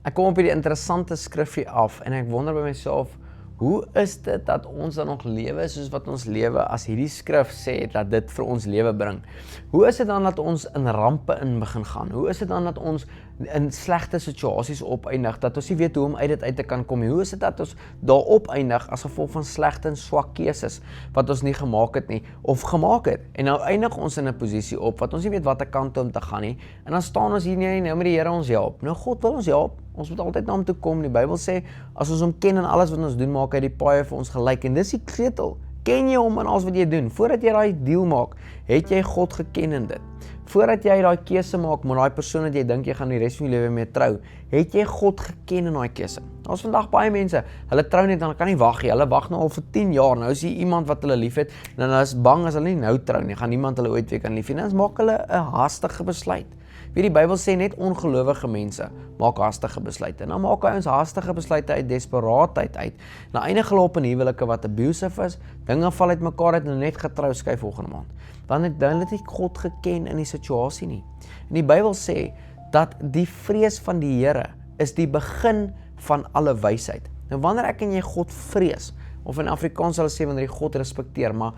Ek kom op hierdie interessante skrifgie af en ek wonder by myself, hoe is dit dat ons dan nog lewe soos wat ons lewe as hierdie skrif sê dat dit vir ons lewe bring? Hoe is dit dan dat ons in rampe in begin gaan? Hoe is dit dan dat ons in slegte situasies opeindig, dat ons nie weet hoe om uit dit uit te kan kom nie? Hoe is dit dat ons daar opeindig as gevolg van slegte en swak keuses wat ons nie gemaak het nie, of gemaak het? En nou eindig ons in 'n posisie op wat ons nie weet watter kant om te gaan nie, en dan staan ons hier nie, nou moet die Here ons help. Nou God wil ons help. Ons moet altyd na hom toe kom. Die Bybel sê, as ons hom ken in alles wat ons doen, maak hy die paaie vir ons gelyk. En dis die sleutel. Ken jy hom in alles wat jy doen? Voordat jy daai deal maak, het jy God geken in dit. Voordat jy daai keuse maak met daai persoon wat jy dink jy gaan die res van jou lewe mee trou, het jy God geken in daai keuse. Daar's vandag baie mense, hulle trou net, hulle kan nie wag nie. Hulle wag nou al vir 10 jaar. Nou is hier iemand wat hulle liefhet en hulle is bang as hulle nie nou trou nie, gaan niemand hulle ooit weer kan lief hê. Dan maak hulle 'n hastige besluit. Die Bybel sê net ongelowige mense maak hastige besluite. En dan maak hy ons hastige besluite uit desperaatheid uit. Na eindig hulle op in huwelike wat abusive is, dinge val uit mekaar uit en net getrou skei volgende maand. Dan het nie God geken in die situasie nie. En die Bybel sê dat die vrees van die Here is die begin van alle wysheid. Nou wanneer ek en jy God vrees, of in Afrikaans sal hulle sê wanneer jy God respekteer, maar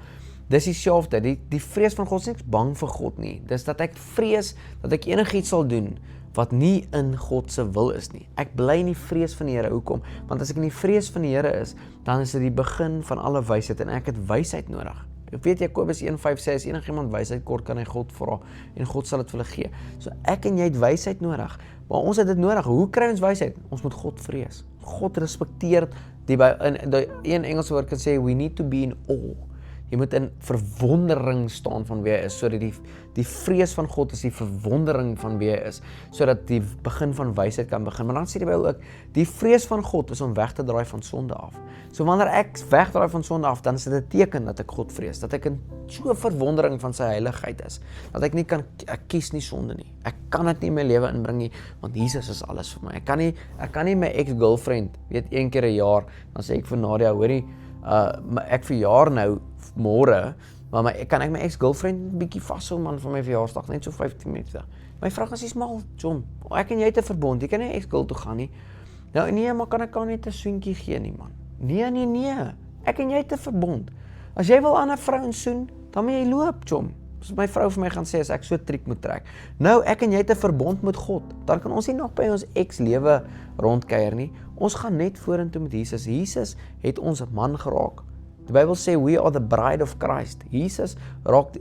dis dieselfde, die vrees van God is nie bang vir God nie. Dis dat ek vrees dat ek enigiets sal doen wat nie in God se wil is nie. Ek bly in die vrees van die Here. Hoekom? Want as ek in die vrees van die Here is, dan is dit die begin van alle wysheid en ek het wysheid nodig. Ek weet Jakobus 1:5 sê, as enigiemand wysheid kort, kan hy God vra en God sal dit vir hulle gee. So ek en jy het wysheid nodig, maar ons het dit nodig. Hoe kry ons wysheid? Ons moet God vrees. God respekteer die een Engelse woord kan sê, we need to be in awe. Jy moet in verwondering staan van wie hy is, sodat die vrees van God is die verwondering van wie hy is, sodat die begin van wysheid kan begin. Maar dan sê die Bybel ook, die vrees van God is om weg te draai van sonde af. So wanneer ek wegdraai van sonde af, dan is dit 'n teken dat ek God vrees, dat ek in so verwondering van sy heiligheid is, dat ek kies nie sonde nie. Ek kan dit nie in my lewe inbring nie, want Jesus is alles vir my. Ek kan nie my ex-girlfriend, een keer 'n jaar, dan sê ek vir Nadia, hoorie, ek verjaar nou môre, maar kan ek my ex-girlfriend 'n bietjie vashou man van my verjaarsdag, net so 15 minute. My vrou gaan sê smal, John, ek en jy het 'n verbond, jy kan nie ex-girl toe gaan nie. Nou nee, maar kan ek net 'n soentjie gee nie man. Nee, ek en jy het 'n verbond. As jy wil aan 'n vrou soen, dan moet jy loop, John. As my vrou vir my gaan sê as ek so 'n triek moet trek. Nou, ek en jy het 'n verbond met God. Dan kan ons nie nog by ons ex-lewe rondkuier nie. Ons gaan net vorentoe met Jesus. Jesus het ons man geraak. Die Bybel sê, we are the bride of Christ. Jesus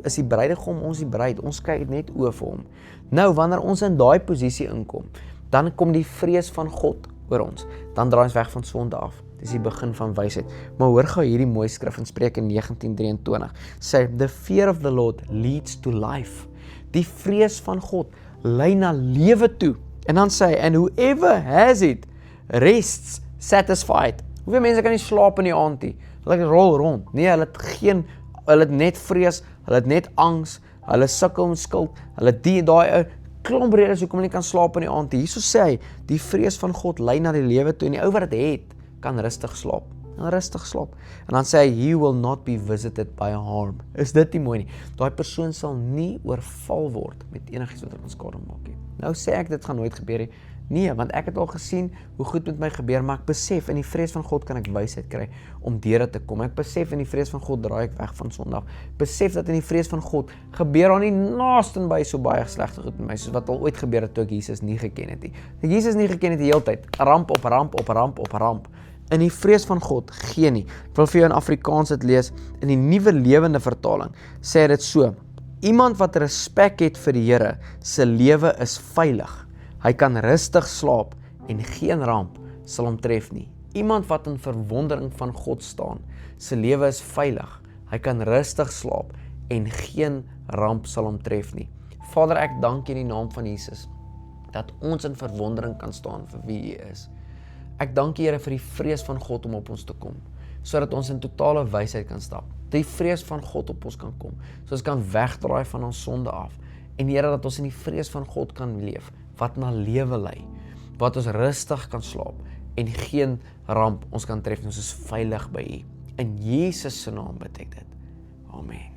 is die bruidegom, ons die bruid. Ons kyk net oor vir hom. Nou, wanneer ons in daai posisie inkom, dan kom die vrees van God oor ons. Dan draai ons weg van sonde af. Dis die begin van wysheid. Maar hoor gou hierdie mooi skrif in Spreuke 19:23. Sê, the fear of the Lord leads to life. Die vrees van God lei na lewe toe. En dan sê hy, and whoever has it rests satisfied. Hoeveel mense kan nie slaap in die aand nie? Hulle rol rond. Nee, hulle het net vrees, hulle het net angs, hulle sukkel met skuld, hulle daai klomp redes hoekom hulle nie kan slaap in die aand nie. Hierso sê hy, die vrees van God lei na die lewe toe en die ou wat dit het, kan rustig slaap. En dan sê hy, he will not be visited by harm. Is dit nie mooi nie? Daai persoon sal nie oorval word met enigiets wat ons skade maak nie. Nou sê ek, dit gaan nooit gebeur nie. Nee, want ek het al gesien hoe goed met my gebeur, maar ek besef, in die vrees van God kan ek wysheid kry om deur dit te kom. Ek besef, in die vrees van God draai ek weg van sonde af. Besef dat in die vrees van God gebeur daar nie naaste by so baie slegte goed met my, soos wat al ooit gebeur het toe ek Jesus nie geken het nie. Ek Jesus nie geken het die hele tyd, ramp op ramp. In die vrees van God, gee nie. Ek wil vir jou in Afrikaans dit lees, in die Nuwe Lewende Vertaling, sê dit so, iemand wat respek het vir die Here, se lewe is veilig. Hy kan rustig slaap en geen ramp sal hom tref nie. Iemand wat in verwondering van God staan, se lewe is veilig. Hy kan rustig slaap en geen ramp sal hom tref nie. Vader, ek dank U in die naam van Jesus, dat ons in verwondering kan staan vir wie U is. Ek dank U, Here, vir die vrees van God om op ons te kom, sodat ons in totale wysheid kan stap. Die vrees van God op ons kan kom, sodat ons kan wegdraai van ons sonde af. En Here, dat ons in die vrees van God kan leef, wat na lewe lei, wat ons rustig kan slaap en geen ramp ons kan tref, ons is veilig by U. In Jesus se naam bid ek dit. Amen.